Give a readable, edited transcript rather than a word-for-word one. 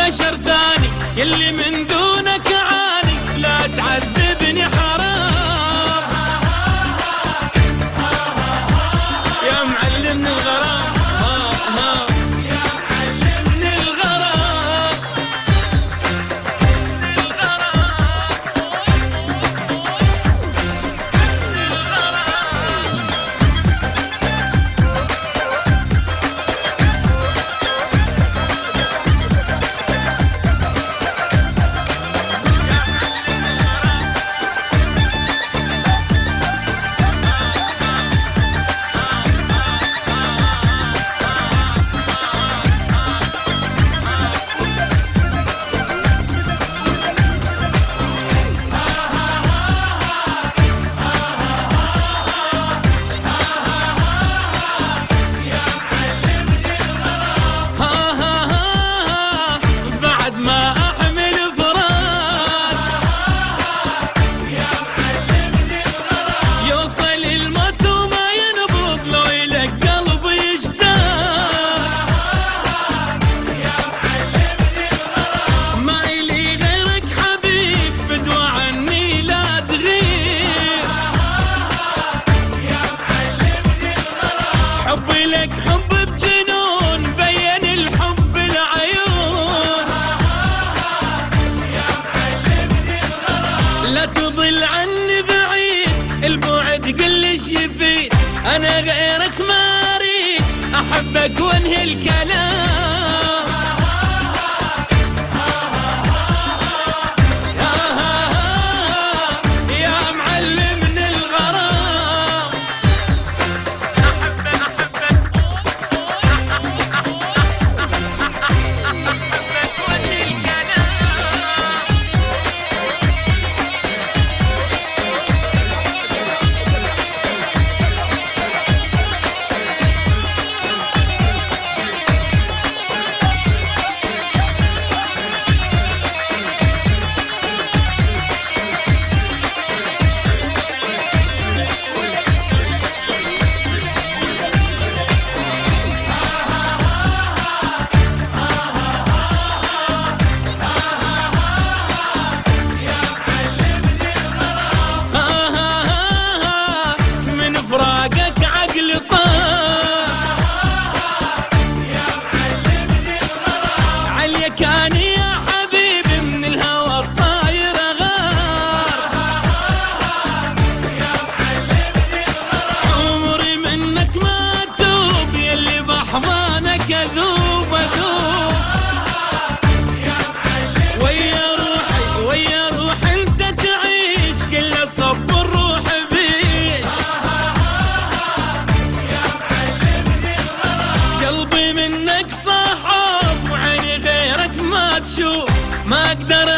بشر ثاني، يلي من دونك عاني، لا تعذبني حرام يا معلمني الغرام. يا معلمني الغرام. لك حب بجنون بين الحب العيون، يا معلمني الغرام. لا تضل عني بعيد، البعد قلش يفيد، انا غيرك ما اريد، احبك وانهي الكلام. فراقك عقل طار، يا معلمني الغرام. عليا كان يا حبيبي من الهوى الطاير غار، يا معلمني الغرام. عمري منك ما اتوب، يلي بحضانك اذوب اذوب، يا معلمني. ويا روحي انت تعيش، كل صبر روح بيش، قلبي منك صاحب، وعيني غيرك ما تشوف، ما اقدر